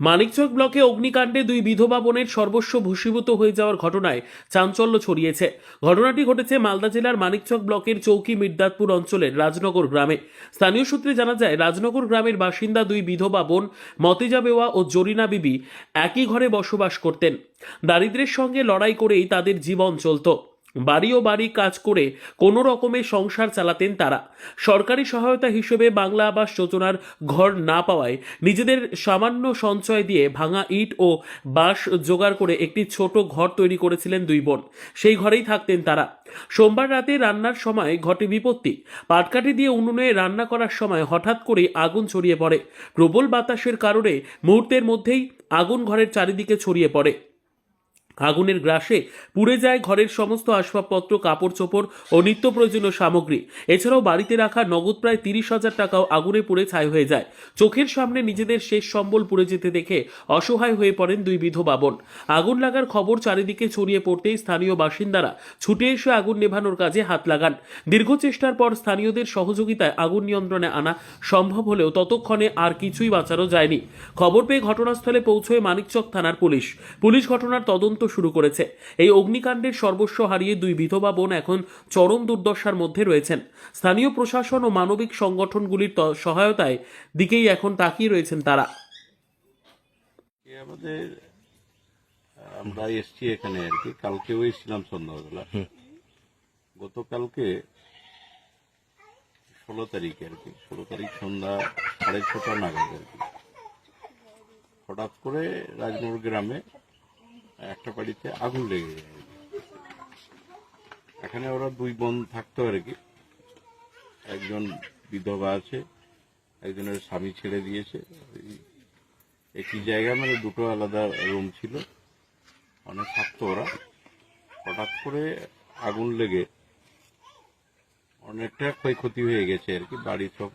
মানিকচক ব্লকে অগ্নিকাণ্ডে দুই বিধবা বোনের সর্বস্ব ভূষীভূত হয়ে যাওয়ার ঘটনায় চাঞ্চল্য ছড়িয়েছে। ঘটনাটি ঘটেছে মালদা জেলার মানিকচক ব্লকের চৌকি মির্দাতপুর অঞ্চলের রাজনগর গ্রামে। স্থানীয় সূত্রে জানা যায়, রাজনগর গ্রামের বাসিন্দা দুই বিধবা বোন মতিজা বেওয়া ও জরিনা বিবি একই ঘরে বসবাস করতেন। দারিদ্র্যের সঙ্গে লড়াই করেই তাদের জীবন চলত। বাড়ি কাজ করে কোনো রকমে সংসার চালাতেন তারা। সরকারি সহায়তা হিসেবে বাংলা আবাস যোজনার ঘর না পাওয়ায় নিজেদের সামান্য সঞ্চয় দিয়ে ভাঙা ইট ও বাঁশ জোগাড় করে একটি ছোট ঘর তৈরি করেছিলেন দুই বোন। সেই ঘরেই থাকতেন তারা। সোমবার রাতে রান্নার সময় ঘটে বিপত্তি। পাটকাঠি দিয়ে উনুনে রান্না করার সময় হঠাৎ করে আগুন ছড়িয়ে পড়ে। প্রবল বাতাসের কারণে মুহূর্তের মধ্যেই আগুন ঘরের চারিদিকে ছড়িয়ে পড়ে। আগুনের গ্রাসে পুড়ে যায় ঘরের সমস্ত আসবাবপত্র, কাপড় চোপড় ও নিত্য প্রয়োজনীয় সামগ্রী। এছাড়াও বাড়িতে রাখা নগদ প্রায় 30,000 টাকাও আগুনে পুড়ে ছাই হয়ে যায়। চোখের সামনে নিজেদের শেষ সম্বল পুড়ে যেতে দেখে অসহায় হয়ে পড়েন দুই বিধবা বোন। আগুন লাগার খবর চারিদিকে ছড়িয়ে পড়তেই স্থানীয় বাসিন্দারা ছুটে এসে আগুন নেভানোর কাজে হাত লাগান। দীর্ঘ চেষ্টার পর স্থানীয়দের সহযোগিতায় আগুন নিয়ন্ত্রণে আনা সম্ভব হলেও ততক্ষণে আর কিছুই বাঁচানো যায়নি। খবর পেয়ে ঘটনাস্থলে পৌঁছয় মানিকচক থানার পুলিশ ঘটনার তদন্ত শুরু করেছে। এই অগ্নিকাণ্ডের সর্বস্ব হারিয়ে দুই বিধবা বোন এখন চরম দুর্দশার মধ্যে রয়েছেন। স্থানীয় প্রশাসন ও মানবিক সংগঠনগুলির সহায়তায় দিকেই এখন তাকিয়ে রয়েছেন তারা। আমাদের আমরা এসছি এখানে আর কি, কালকেও এসেছিলাম সন্ধ্যাবেলা। গতকালকে 16 তারিখে আর কি, 16 তারিখ সন্ধ্যা 6:30 নাগাদ আর কি, হঠাৎ করে রাজনগর গ্রামে একটা বাড়িতে আগুন লেগে যায়। এখানে ওরা দুই বোন থাকতো আর কি, একজন বিধবা আছে, একজনের স্বামী ছেড়ে দিয়েছে। একই জায়গায় মানে দুটো আলাদা রুম ছিল, অনেক থাকতো ওরা। হঠাৎ করে আগুন লেগে অনেকটা ক্ষয়ক্ষতি হয়ে গেছে আর কি। বাড়ির সব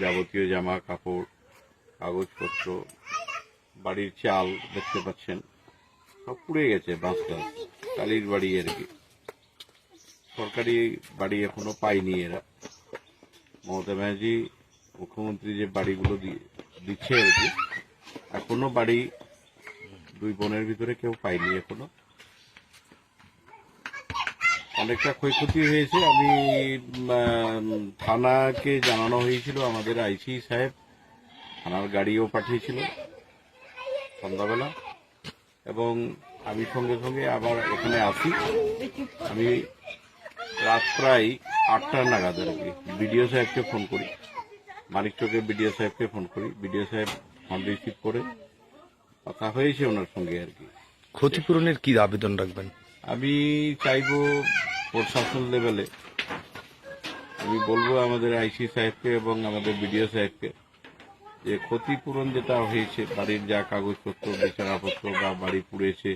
যাবতীয় জামা কাপড়, কাগজপত্র, বাড়ির চাল দেখতে পাচ্ছেন সব পুড়ে গেছে। বাঁশ গাছ, টালির বাড়ি আর কি। সরকারি বাড়ি এখনো পায়নি এরা। মমতা ব্যানার্জি মুখ্যমন্ত্রী যে বাড়িগুলো দিচ্ছে আর কি, এখনো বাড়ি দুই বোনের ভিতরে কেউ পায়নি এখনো। অনেকটা ক্ষয়ক্ষতি হয়েছে। আমি থানাকে জানানো হয়েছিল, আমাদের আইসি সাহেব থানার গাড়িও পাঠিয়েছিল সন্ধ্যাবেলা, এবং আমি সঙ্গে সঙ্গে আবার এখানে আসি। আমি রাত প্রায় 8টা নাগাদ আর কি বিডিও সাহেবকে ফোন করি, মানিকচকের বিডিও সাহেবকে ফোন করি। বিডিও সাহেব ফোন রিসিভ করে কথা হয়েছে ওনার সঙ্গে আর কি। ক্ষতিপূরণের কি আবেদন রাখবেন? আমি চাইবো প্রশাসন লেভেলে, আমি বলবো আমাদের আইসি সাহেবকে এবং আমাদের বিডিও সাহেবকে যে ক্ষতিপূরণ যেটা হয়েছে, বাড়ির যা কাগজপত্র, বিছানাপত্র বা বাড়ি পুড়েছে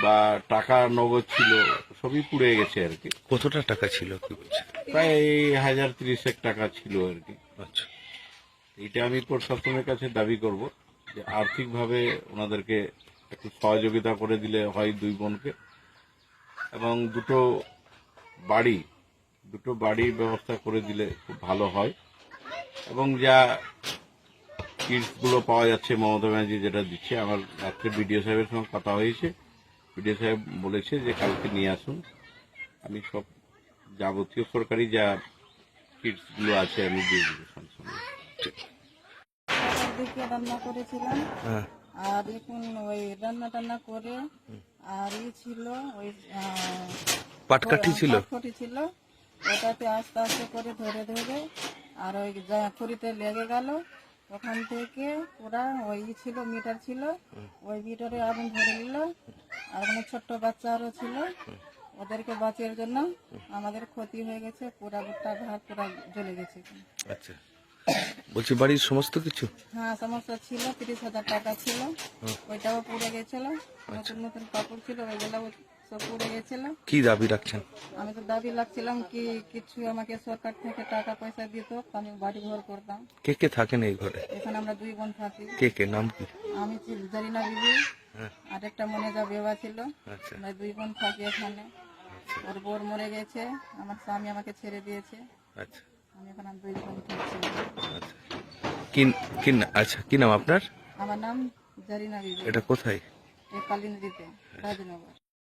বা টাকা নগদ ছিল সবই পুড়ে গেছে আর কি। কতটা টাকা ছিল কি বলছে? প্রায় 1030 টাকা ছিল আর কি। আচ্ছা, এটা আমি প্রশাসনের কাছে দাবি করব যে আর্থিকভাবে ওনাদেরকে একটু সহযোগিতা করে দিলে হয় দুই বোনকে, এবং দুটো বাড়ির ব্যবস্থা করে দিলে খুব ভালো হয়। এবং যা কিটসগুলো পাওয়া যাচ্ছে মমতা ব্যানার্জি যেটা দিচ্ছে, আমার রাত্রে বিডিও সাহেবের সঙ্গে কথা হয়েছে। বিডিও সাহেব বলেছে যে কালকে নিয়ে আসুন, আমি সব যাবতীয় সরকারি যা কিটসগুলো আছে আমি দিয়ে দেবো সঙ্গে সঙ্গে। দিকে রান্না করেছিলাম, হ্যাঁ, আর এখন ওই রান্না টান্না করে আর ছিল ওই পাটকাঠি ছিল। খড়ি ছিল, ওটাতে আস্তে আস্তে করে ধরে ধরে আর ওই খড়িতে লেগে গেল। ওখান থেকে পুরা ওই ছিল মিটার ছিল, ওই মিটারে আগুন ধরে নিল। আর কোনো ছোট্ট বাচ্চা আরও ছিল, ওদেরকে বাঁচার জন্য আমাদের ক্ষতি হয়ে গেছে, পুরা গোটা ঘর পুরা জ্বলে গেছে। আচ্ছা, বলছি বাড়ির সমস্ত কিছু? হ্যাঁ, সমস্যা ছিল, 30,000 টাকা ছিল, ওইটাও পুড়ে গেছিল। নতুন নতুন কাপড় ছিল, ওইগুলো সব পুড়ে গেছিল। কি দাবি রাখছেন? আমি তো দাবি লাগছিলাম কি কিছু আমাকে সরকার থেকে টাকা পয়সা দিত, আমি বাড়ি ঘর করতাম। কে কে থাকেন এই ঘরে? এখানে আমরা দুই বোন থাকি। কে কে, নাম কি? আমি জরিনা বিবি, হ্যাঁ, আর একটা মনেজা বেওয়া ছিল। আচ্ছা, আমরা দুই বোন থাকি এখানে। ওর বোর মরে গেছে, আমার স্বামী আমাকে ছেড়ে দিয়েছে। আচ্ছা, আমি এখন দুই বোন থাকছি। আচ্ছা। কি কি আচ্ছা, কি নাম আপনার? আমার নাম জারিনা বিবি এটা কোথায়? এই কালী নদীতে রাজনগর।